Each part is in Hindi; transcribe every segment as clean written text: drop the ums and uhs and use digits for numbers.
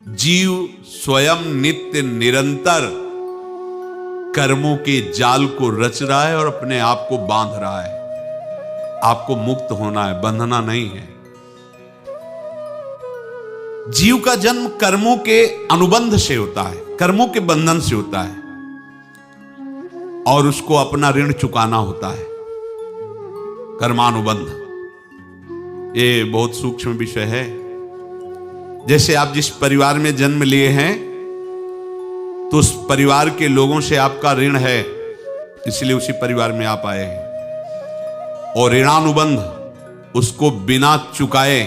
जीव स्वयं नित्य निरंतर कर्मों के जाल को रच रहा है और अपने आप को बांध रहा है। आपको मुक्त होना है, बंधना नहीं है। जीव का जन्म कर्मों के अनुबंध से होता है, कर्मों के बंधन से होता है, और उसको अपना ऋण चुकाना होता है। कर्मानुबंध ये बहुत सूक्ष्म विषय है। जैसे आप जिस परिवार में जन्म लिए हैं तो उस परिवार के लोगों से आपका ऋण है, इसलिए उसी परिवार में आप आए हैं। और ऋणानुबंध उसको बिना चुकाए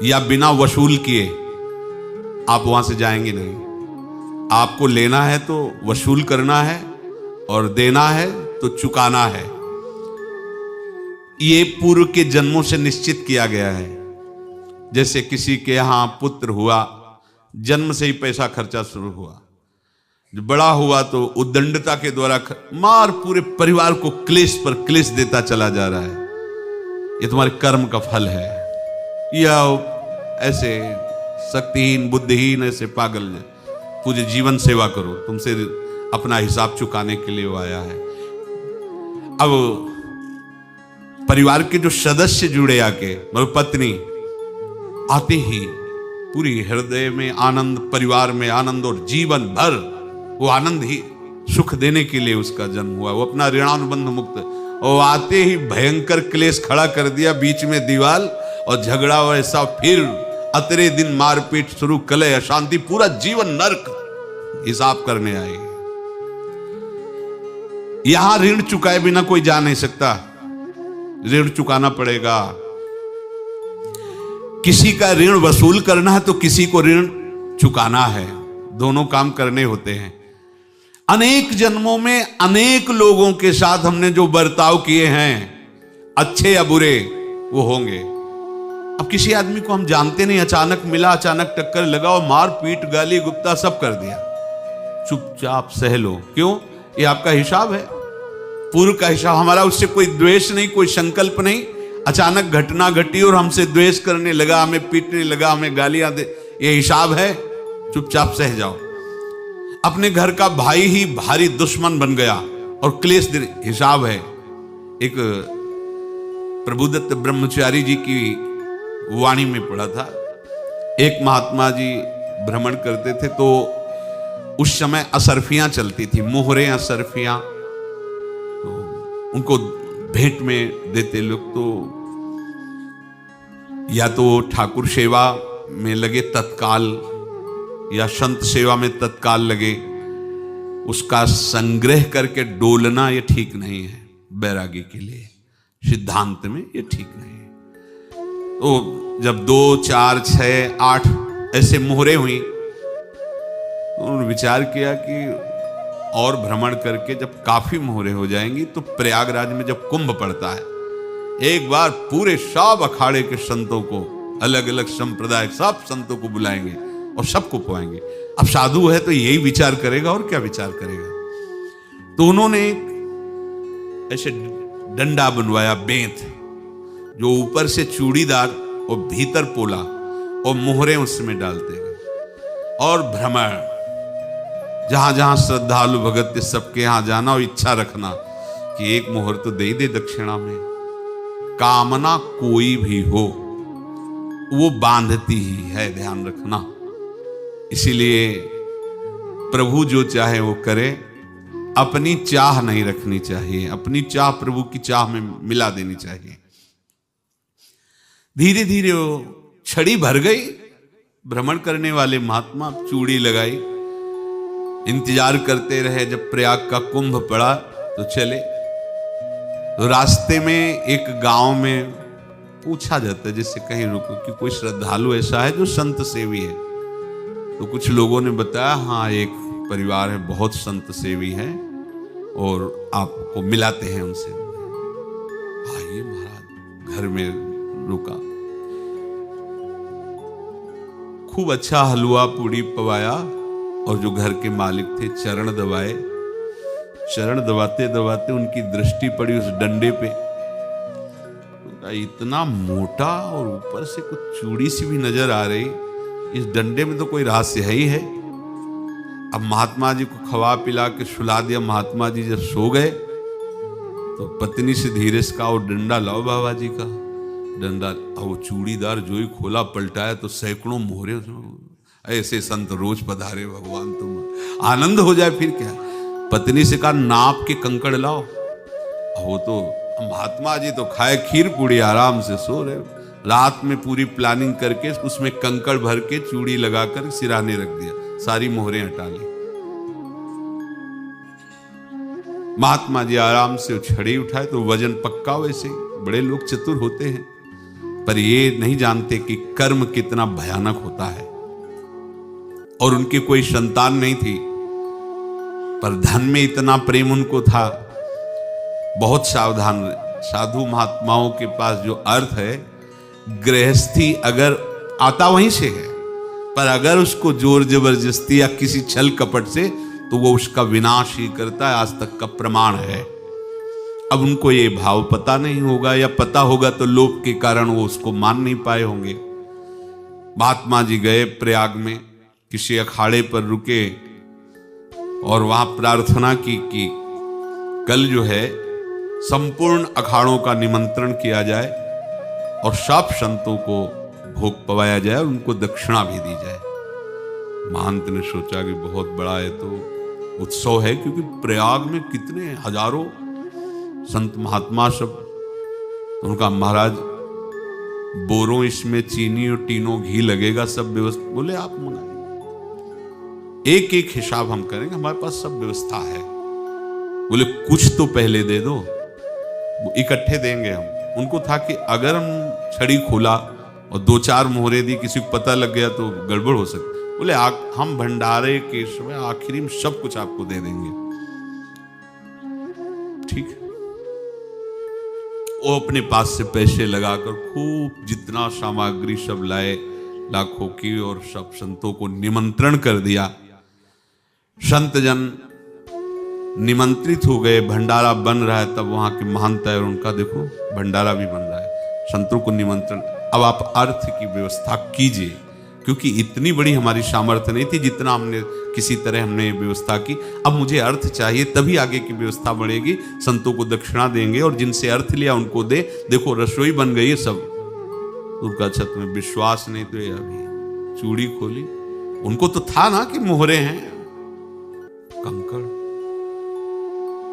या बिना वसूल किए आप वहां से जाएंगे नहीं। आपको लेना है तो वसूल करना है और देना है तो चुकाना है। ये पूर्व के जन्मों से निश्चित किया गया है। जैसे किसी के यहां पुत्र हुआ, जन्म से ही पैसा खर्चा शुरू हुआ, जो बड़ा हुआ तो उद्दंडता के द्वारा मार पूरे परिवार को क्लेश पर क्लेश देता चला जा रहा है। ये तुम्हारे कर्म का फल है। या ऐसे शक्तिहीन बुद्धिहीन ऐसे पागल पूरे जीवन सेवा करो, तुमसे अपना हिसाब चुकाने के लिए वो आया है। अब परिवार के जो सदस्य जुड़े आके, मतलब पत्नी आते ही पूरी हृदय में आनंद, परिवार में आनंद, और जीवन भर वो आनंद ही सुख देने के लिए उसका जन्म हुआ। वो अपना ऋणानुबंध मुक्त, और आते ही भयंकर क्लेश खड़ा कर दिया, बीच में दीवार और झगड़ा वैसा, फिर अतरे दिन मारपीट शुरू, कलह अशांति, पूरा जीवन नरक हिसाब करने आए। यहां ऋण चुकाए बिना कोई जा नहीं सकता, ऋण चुकाना पड़ेगा। किसी का ऋण वसूल करना है तो किसी को ऋण चुकाना है, दोनों काम करने होते हैं। अनेक जन्मों में अनेक लोगों के साथ हमने जो बर्ताव किए हैं, अच्छे या बुरे, वो होंगे। अब किसी आदमी को हम जानते नहीं, अचानक मिला, अचानक टक्कर लगा और मार पीट गाली गुप्ता सब कर दिया, चुपचाप सह लो। क्यों? ये आपका हिसाब है, पूर्व का हिसाब। हमारा उससे कोई द्वेष नहीं, कोई संकल्प नहीं। अचानक घटना घटी और हमसे द्वेष करने लगा, हमें पीटने लगा, हमें गालियां दे, ये हिसाब है, चुपचाप सह जाओ। अपने घर का भाई ही भारी दुश्मन बन गया और क्लेश हिसाब है। एक प्रभुदत्त ब्रह्मचारी जी की वाणी में पढ़ा था, एक महात्मा जी भ्रमण करते थे तो उस समय असरफियां चलती थी, मोहरे असरफियां, तो उनको भेंट में देते लोग। तो या तो ठाकुर सेवा में लगे तत्काल, या संत सेवा में तत्काल लगे, उसका संग्रह करके डोलना ये ठीक नहीं है। बैरागी के लिए सिद्धांत में ये ठीक नहीं है। तो जब 2, 4, 6, 8 ऐसे मोहरे हुई तो उन्होंने विचार किया कि और भ्रमण करके जब काफी मोहरे हो जाएंगी तो प्रयागराज में जब कुंभ पड़ता है, एक बार पूरे सब अखाड़े के संतों को, अलग अलग संप्रदाय सब संतों को बुलाएंगे और सबको पुआएंगे। अब साधु है तो यही विचार करेगा, और क्या विचार करेगा। तो उन्होंने ऐसे डंडा बनवाया, बेंत, जो ऊपर से चूड़ीदार और भीतर पोला, और मोहरे उसमें डालते गए। और भ्रमण, जहां जहां श्रद्धालु भगत थे सबके यहां जाना और इच्छा रखना कि एक मोहर तो दे दे दक्षिणा में। कामना कोई भी हो वो बांधती ही है, ध्यान रखना। इसीलिए प्रभु जो चाहे वो करे, अपनी चाह नहीं रखनी चाहिए, अपनी चाह प्रभु की चाह में मिला देनी चाहिए। धीरे धीरे वो छड़ी भर गई। भ्रमण करने वाले महात्मा चूड़ी लगाई, इंतजार करते रहे। जब प्रयाग का कुंभ पड़ा तो चले। तो रास्ते में एक गांव में पूछा जाता है, जैसे कहीं रुको कि कोई श्रद्धालु ऐसा है जो संत सेवी है। तो कुछ लोगों ने बताया, हाँ एक परिवार है बहुत संत सेवी है और आपको मिलाते हैं उनसे। आइए महाराज, घर में रुका, खूब अच्छा हलवा पूड़ी पवाया, और जो घर के मालिक थे चरण दबाए। चरण दबाते दबाते उनकी दृष्टि पड़ी उस डंडे पे, इतना मोटा और ऊपर से कुछ चूड़ी सी भी नजर आ रही। इस डंडे में तो कोई रहस्य है ही है। अब महात्मा जी को खवा पिला के सुला दिया। महात्मा जी जब सो गए तो पत्नी से धीरे से कहा, वो डंडा लाओ बाबा जी का डंडा। अब वो चूड़ीदार जो ही खोला पलटाया तो सैकड़ों मोहरे। ऐसे संत रोज पधारे भगवान, तुम आनंद हो जाए फिर क्या। पत्नी से कहा, नाप के कंकड़ लाओ। वो तो महात्मा जी तो खाए खीर पूड़ी, आराम से सो रहे। रात में पूरी प्लानिंग करके उसमें कंकड़ भर के चूड़ी लगाकर सिराने रख दिया, सारी मोहरें हटा ली। महात्मा जी आराम से छड़ी उठाए तो वजन पक्का। वैसे बड़े लोग चतुर होते हैं, पर ये नहीं जानते कि कर्म कितना भयानक होता है। और उनकी कोई संतान नहीं थी, पर धन में इतना प्रेम उनको था। बहुत सावधान। साधु महात्माओं के पास जो अर्थ है, गृहस्थी अगर आता वहीं से है, पर अगर उसको जोर जबरदस्ती या किसी छल कपट से, तो वो उसका विनाश ही करता है। आज तक का प्रमाण है। अब उनको ये भाव पता नहीं होगा, या पता होगा तो लोभ के कारण वो उसको मान नहीं पाए होंगे। महात्मा जी गए प्रयाग में, किसी अखाड़े पर रुके और वहां प्रार्थना की कि कल जो है संपूर्ण अखाड़ों का निमंत्रण किया जाए और सब संतों को भोग पवाया जाए और उनको दक्षिणा भी दी जाए। महंत ने सोचा कि बहुत बड़ा है तो उत्सव है, क्योंकि प्रयाग में कितने हजारों संत महात्मा सब। तो उनका महाराज बोरों इसमें चीनी और टीनों घी लगेगा, सब व्यवस्था। बोले आप मंगाइए, एक एक हिसाब हम करेंगे, हमारे पास सब व्यवस्था है। बोले कुछ तो पहले दे दो, वो इकट्ठे देंगे हम। उनको था कि अगर हम छड़ी खोला और दो चार मोहरे दी, किसी को पता लग गया तो गड़बड़ हो सकती। बोले हम भंडारे के समय आखिरी में सब कुछ आपको दे देंगे। ठीक है। वो अपने पास से पैसे लगाकर खूब जितना सामग्री सब लाए, लाखों की, और सब संतों को निमंत्रण कर दिया। संत जन निमंत्रित हो गए, भंडारा बन रहा है। तब वहां के महंत है, उनका देखो भंडारा भी बन रहा है, संतों को निमंत्रण। अब आप अर्थ की व्यवस्था कीजिए, क्योंकि इतनी बड़ी हमारी सामर्थ्य नहीं थी जितना हमने किसी तरह हमने व्यवस्था की। अब मुझे अर्थ चाहिए, तभी आगे की व्यवस्था बढ़ेगी। संतों को दक्षिणा देंगे और जिनसे अर्थ लिया उनको दे। देखो रसोई बन गई है सब। उनका छत में विश्वास नहीं तो ये अभी चूड़ी खोली। उनको तो था ना कि मोहरे हैं, कंकड़।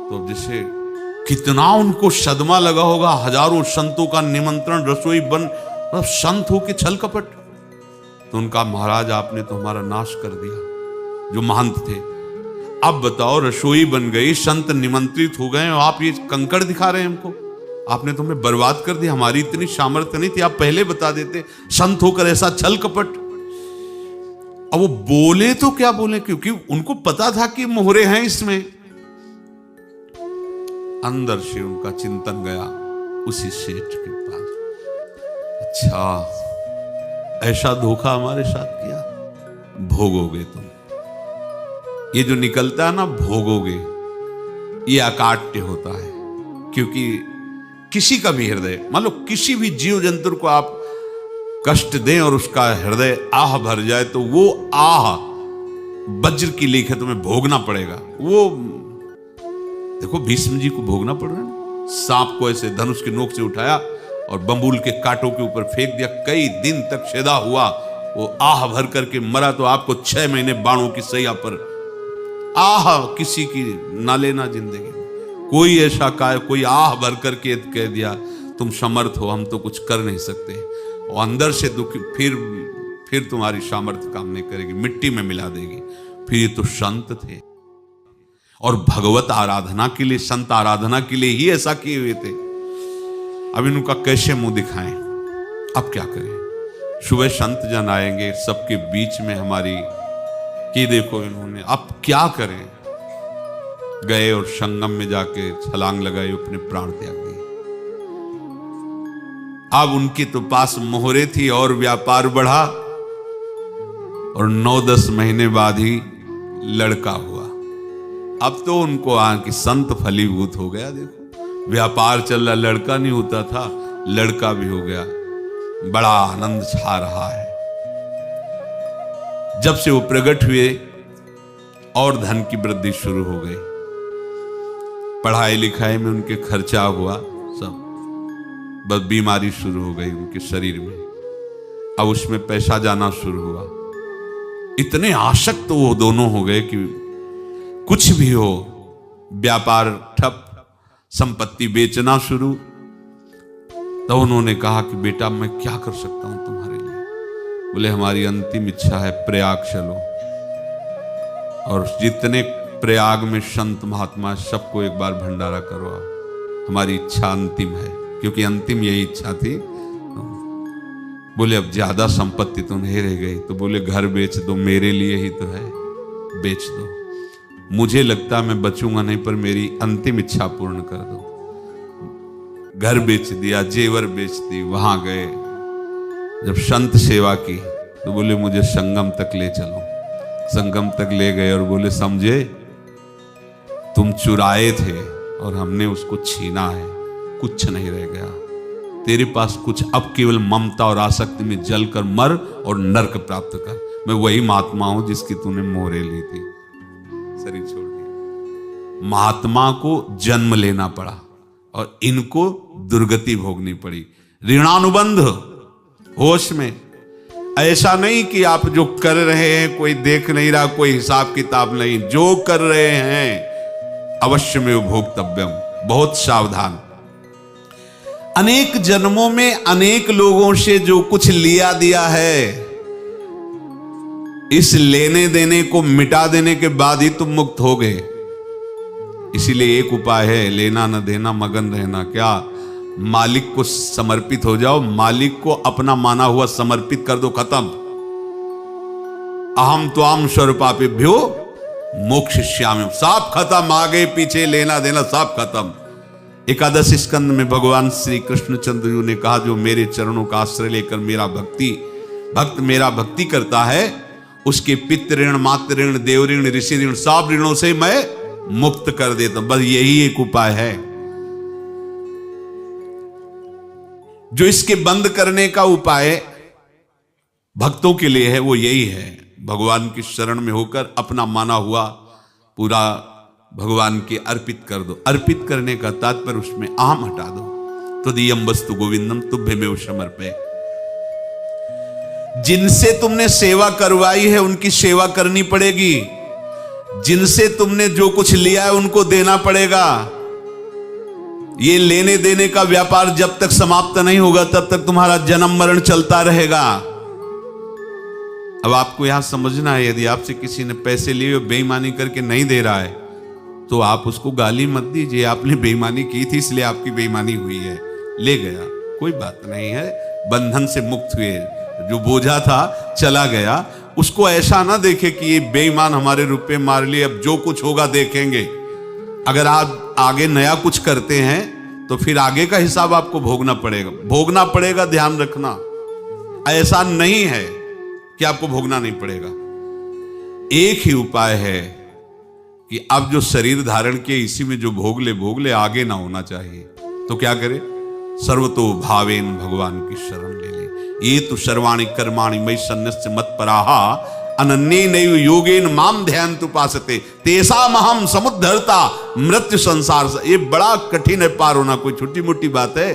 तो जैसे कितना उनको सदमा लगा होगा। हजारों संतों का निमंत्रण, रसोई बन, संत हो के छल कपट। तो उनका महाराज आपने तो हमारा नाश कर दिया, जो महंत थे। अब बताओ रसोई बन गई, संत निमंत्रित हो गए, और आप ये कंकड़ दिखा रहे हैं हमको। आपने तो हमें बर्बाद कर दिया। हमारी इतनी सामर्थ्य नहीं थी, आप पहले बता देते। संत होकर ऐसा छल कपट। अब वो बोले तो क्या बोले, क्योंकि उनको पता था कि मोहरे हैं इसमें। अंदर से उनका चिंतन गया उसी सेठ के पास। अच्छा, ऐसा धोखा हमारे साथ किया, भोगोगे तुम। ये जो निकलता है ना भोगोगे, ये अकाट्य होता है। क्योंकि किसी का भी हृदय, मान लो किसी भी जीव जंतु को आप कष्ट दें और उसका हृदय आह भर जाए, तो वो आह वज्र की लीक है, तुम्हें भोगना पड़ेगा। वो देखो भीष्म जी को भोगना पड़ रहा है। सांप को ऐसे धनुष की नोक से उठाया और बंबूल के कांटों के ऊपर फेंक दिया, कई दिन तक शेदा हुआ, वो आह भर करके मरा। तो आपको 6 महीने बाणों की सैया पर आह किसी की ना लेना जिंदगी। कोई ऐसा कोई आह भर करके कह दिया तुम समर्थ हो, हम तो कुछ कर नहीं सकते, और अंदर से दुखी, फिर तुम्हारी सामर्थ्य काम नहीं करेगी, मिट्टी में मिला देगी। फिर ये तो संत थे, और भगवत आराधना के लिए, संत आराधना के लिए ही ऐसा किए हुए थे। अब इनका कैसे मुंह दिखाएं? अब क्या करें? सुबह संत जन आएंगे, सबके बीच में हमारी कि देखो इन्होंने, अब क्या करें? गए और संगम में जाके छलांग लगाई, अपने प्राण त्याग दिए। अब उनके तो पास मोहरे थी और व्यापार बढ़ा, और 9-10 महीने बाद ही लड़का हुआ। अब तो उनको कि संत फलीभूत हो गया। देखो व्यापार चल रहा, लड़का नहीं होता था, लड़का भी हो गया, बड़ा आनंद छा रहा है। जब से वो प्रकट हुए और धन की वृद्धि शुरू हो गई, पढ़ाई लिखाई में उनके खर्चा हुआ सब, बस बीमारी शुरू हो गई उनके शरीर में। अब उसमें पैसा जाना शुरू हुआ। इतने आसक्त तो वो दोनों हो गए कि कुछ भी हो, व्यापार ठप, संपत्ति बेचना शुरू। तो उन्होंने कहा कि बेटा मैं क्या कर सकता हूं तुम्हारे लिए? बोले हमारी अंतिम इच्छा है प्रयाग चलो, और जितने प्रयाग में संत महात्मा सबको एक बार भंडारा करवाओ। हमारी इच्छा अंतिम है, क्योंकि अंतिम यही इच्छा थी। बोले अब ज्यादा संपत्ति तो नहीं रह गई, तो बोले घर बेच दो, मेरे लिए ही तो है, बेच दो। मुझे लगता मैं बचूंगा नहीं, पर मेरी अंतिम इच्छा पूर्ण कर दो। घर बेच दिया, जेवर बेच दी। वहां गए, जब संत सेवा की तो बोले मुझे संगम तक ले चलो। संगम तक ले गए और बोले समझे तुम चुराए थे और हमने उसको छीना है, कुछ नहीं रह गया तेरे पास कुछ, अब केवल ममता और आसक्ति में जलकर मर और नरक प्राप्त कर। मैं वही महात्मा हूं जिसकी तूने मोहरे ली थी, शरीर छोड़ दिया। महात्मा को जन्म लेना पड़ा और इनको दुर्गति भोगनी पड़ी। ऋणानुबंध, होश में। ऐसा नहीं कि आप जो कर रहे हैं कोई देख नहीं रहा, कोई हिसाब किताब नहीं, जो कर रहे हैं अवश्य में भोक्तव्यम। बहुत सावधान। अनेक जन्मों में अनेक लोगों से जो कुछ लिया दिया है, इस लेने देने को मिटा देने के बाद ही तुम मुक्त हो गए। इसीलिए एक उपाय है, लेना न देना, मगन रहना। क्या? मालिक को समर्पित हो जाओ, मालिक को अपना माना हुआ समर्पित कर दो, खत्म। अहम त्वाम स्वरूपापेभ्यो मोक्षयिष्यामि, सब खत्म। आगे पीछे लेना देना सब खत्म। एकादश स्कंद में भगवान श्री कृष्णचंद्र जी ने कहा जो मेरे चरणों का आश्रय लेकर भक्त मेरा भक्ति करता है, उसके पितृ ऋण, मातृ ऋण, देव ऋण, ऋषि ऋण, सब ऋणों से मैं मुक्त कर देता हूं। बस यही एक उपाय है जो इसके बंद करने का उपाय भक्तों के लिए है, वो यही है। भगवान की शरण में होकर अपना माना हुआ पूरा भगवान के अर्पित कर दो। अर्पित करने का तात्पर्य उसमें अहम हटा दो। तो दियम वस्तु गोविंदम तुभ्यमेव समर्पये। जिनसे तुमने सेवा करवाई है उनकी सेवा करनी पड़ेगी। जिनसे तुमने जो कुछ लिया है उनको देना पड़ेगा। ये लेने देने का व्यापार जब तक समाप्त नहीं होगा तब तक तुम्हारा जन्म मरण चलता रहेगा। अब आपको यहां समझना है, यदि आपसे किसी ने पैसे लिए और बेईमानी करके नहीं दे रहा है तो आप उसको गाली मत दीजिए। आपने बेईमानी की थी इसलिए आपकी बेईमानी हुई है, ले गया, कोई बात नहीं है, बंधन से मुक्त हुए, जो बोझा था चला गया। उसको ऐसा ना देखे कि ये बेईमान हमारे रुपए मार लिए, अब जो कुछ होगा देखेंगे। अगर आप आगे नया कुछ करते हैं तो फिर आगे का हिसाब आपको भोगना पड़ेगा, ध्यान रखना। ऐसा नहीं है कि आपको भोगना नहीं पड़ेगा। एक ही उपाय है कि अब जो शरीर धारण किए इसी में जो भोग ले, आगे ना होना चाहिए। तो क्या करे? सर्वतो भावेन भगवान की शरण ले ले। ये तो सर्वाणि कर्माणि मयि सन्न्यस्य मत्पराहा अनन्येनैव योगेन माम ध्यायन्तु उपासते तेषामहं समुद्धर्ता मृत्यु संसार से। ये बड़ा कठिन है पार होना, कोई छोटी मोटी बात है।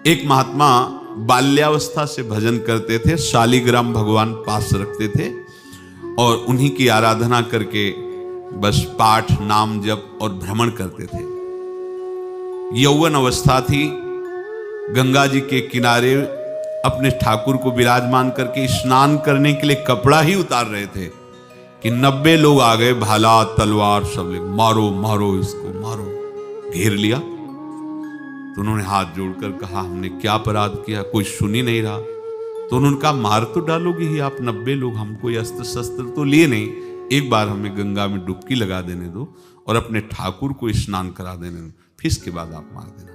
एक महात्मा बाल्यावस्था से भजन करते थे, शालिग्राम भगवान पास रखते थे और उन्हीं की आराधना करके बस पाठ, नाम, जप और भ्रमण करते थे। यौवन अवस्था थी, गंगा जी के किनारे अपने ठाकुर को विराजमान करके स्नान करने के लिए कपड़ा ही उतार रहे थे कि 90 लोग आ गए, भाला तलवार सब ले, मारो मारो इसको मारो, घेर लिया। तो उन्होंने हाथ जोड़कर कहा हमने क्या अपराध किया, कोई सुन ही नहीं रहा। तो उन्होंने कहा मार तो डालोगे ही आप 90 लोग, हम कोई अस्त्र शस्त्र तो लिए नहीं, एक बार हमें गंगा में डुबकी लगा देने दो और अपने ठाकुर को स्नान करा देने दो, फिर इसके बाद आप मार देना।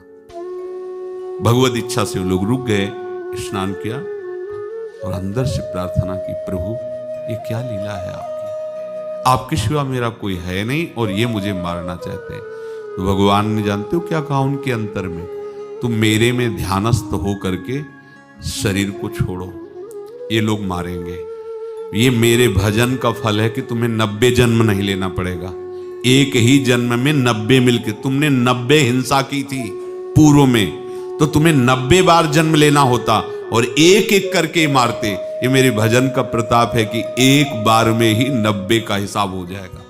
भगवत इच्छा से वो लोग रुक गए, स्नान किया और अंदर से प्रार्थना की, प्रभु ये क्या लीला है आपके सिवा मेरा कोई है नहीं और ये मुझे मारना चाहते हैं। तो भगवान ने जानते हो क्या कहा उनके अंतर में, तुम मेरे में ध्यानस्थ हो करके शरीर को छोड़ो, ये लोग मारेंगे। ये मेरे भजन का फल है कि तुम्हें 90 जन्म नहीं लेना पड़ेगा। एक ही जन्म में 90 मिलके, तुमने 90 हिंसा की थी पूर्व में, तो तुम्हें 90 बार जन्म लेना होता और एक एक करके मारते। ये मेरे भजन का प्रताप है कि एक बार में ही 90 का हिसाब हो जाएगा।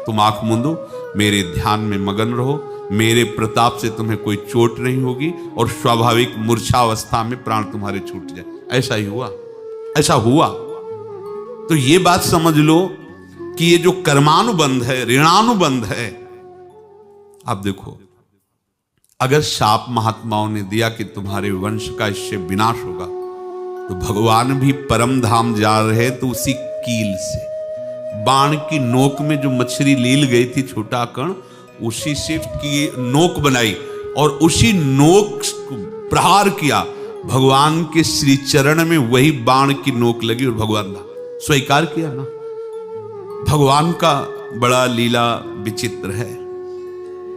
तुम आंख मूंदो, मेरे ध्यान में मगन रहो, मेरे प्रताप से तुम्हें कोई चोट नहीं होगी और स्वाभाविक मूर्छावस्था में प्राण तुम्हारे छूट जाए। ऐसा ही हुआ, ऐसा हुआ। तो ये बात समझ लो कि ये जो कर्मानुबंध है, ऋणानुबंध है। आप देखो, अगर शाप महात्माओं ने दिया कि तुम्हारे वंश का इससे विनाश होगा, तो भगवान भी परम धाम जा रहे तो उसी कील से, बाण की नोक में जो मछली लील गई थी, छोटा कण, उसी से की नोक बनाई और उसी नोक प्रहार किया। भगवान के श्री चरण में वही बाण की नोक लगी और भगवान ने स्वीकार किया ना। भगवान का बड़ा लीला विचित्र है।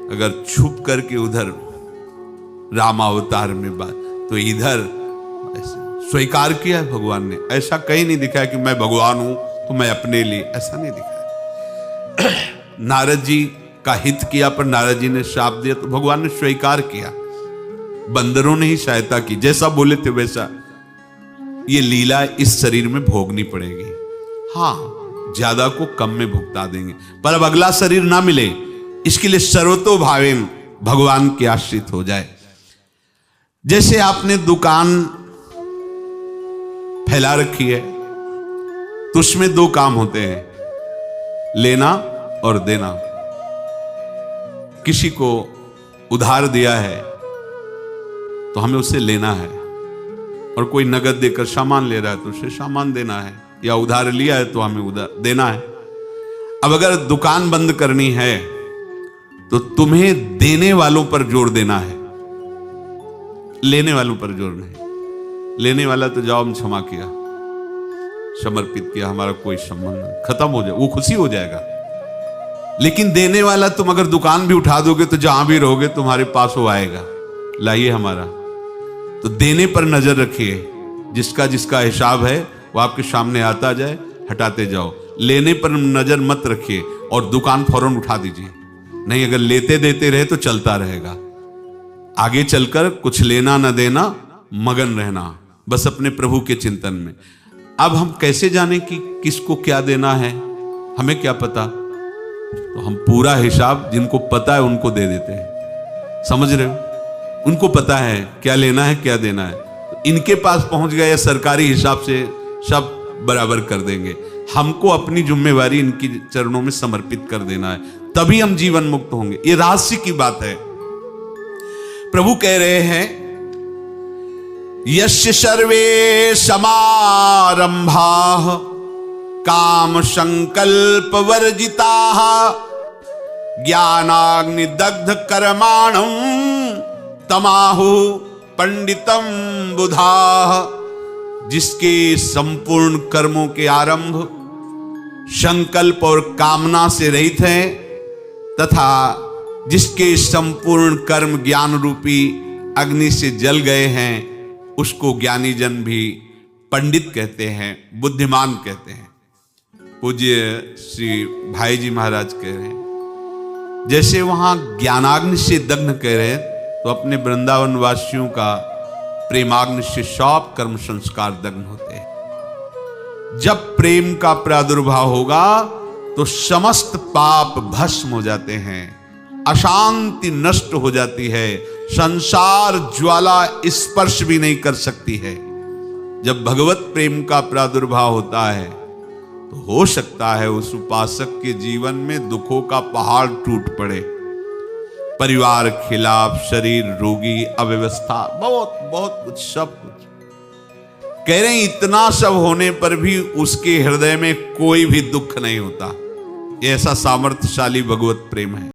अगर छुप करके उधर रामावतार में बात, तो इधर स्वीकार किया है भगवान ने। ऐसा कहीं नहीं दिखाया कि मैं भगवान हूं तो मैं अपने लिए, ऐसा नहीं दिखाया। नारद जी का हित किया पर नारद जी ने शाप दिया तो भगवान ने स्वीकार किया। बंदरों ने ही सहायता की, जैसा बोले थे वैसा। ये लीला इस शरीर में भोगनी पड़ेगी। हाँ, ज्यादा को कम में भुगता देंगे, पर अब अगला शरीर ना मिले, इसके लिए सर्वतो भावेन भगवान के आश्रित हो जाए। जैसे आपने दुकान फैला रखी है तो उसमें दो काम होते हैं, लेना और देना। किसी को उधार दिया है तो हमें उसे लेना है, और कोई नगद देकर सामान ले रहा है तो उसे सामान देना है, या उधार लिया है तो हमें उधार देना है। अब अगर दुकान बंद करनी है तो तुम्हें देने वालों पर जोर देना है, लेने वालों पर जोर नहीं। लेने वाला तो जाओ हम क्षमा किया, समर्पित किया, हमारा कोई संबंध नहीं, खत्म हो जाए, वो खुशी हो जाएगा। लेकिन देने वाला, तुम अगर दुकान भी उठा दोगे तो जहां भी रहोगे तुम्हारे पास वो आएगा, लाइए हमारा। तो देने पर नजर रखिए, जिसका जिसका हिसाब है वो आपके सामने आता जाए, हटाते जाओ। लेने पर नजर मत रखिए और दुकान फौरन उठा दीजिए, नहीं अगर लेते देते रहे तो चलता रहेगा। आगे चलकर कुछ लेना न देना, मगन रहना बस अपने प्रभु के चिंतन में। अब हम कैसे जाने कि किसको क्या देना है, हमें क्या पता? तो हम पूरा हिसाब जिनको पता है उनको दे देते हैं। समझ रहे हो? उनको पता है क्या लेना है क्या देना है, तो इनके पास पहुंच गए, सरकारी हिसाब से सब बराबर कर देंगे। हमको अपनी जिम्मेवारी इनकी चरणों में समर्पित कर देना है, तभी हम जीवन मुक्त होंगे। ये रहस्य की बात है। प्रभु कह रहे हैं, यस्य सर्वे समारंभाः काम संकल्प वर्जिताः ज्ञानाग्नि दग्ध कर्माणं तमाहु पंडितम बुधाः। जिसके संपूर्ण कर्मों के आरंभ संकल्प और कामना से रहित हैं, तथा जिसके संपूर्ण कर्म ज्ञान रूपी अग्नि से जल गए हैं, उसको ज्ञानी जन भी पंडित कहते हैं, बुद्धिमान कहते हैं। पूज्य श्री भाई जी महाराज कह रहे हैं, जैसे वहां ज्ञानाग्नि से दग्ध कह रहे हैं, तो अपने वृंदावन वासियों का प्रेमाग्नि से सब कर्म संस्कार दग्ध होते हैं। जब प्रेम का प्रादुर्भाव होगा तो समस्त पाप भस्म हो जाते हैं, अशांति नष्ट हो जाती है, संसार ज्वाला स्पर्श भी नहीं कर सकती है। जब भगवत प्रेम का प्रादुर्भाव होता है तो हो सकता है उस उपासक के जीवन में दुखों का पहाड़ टूट पड़े। परिवार खिलाफ, शरीर रोगी, अव्यवस्था, बहुत बहुत कुछ, सब कुछ कह रहे हैं। इतना सब होने पर भी उसके हृदय में कोई भी दुख नहीं होता। ऐसा सामर्थ्यशाली भगवत प्रेम है।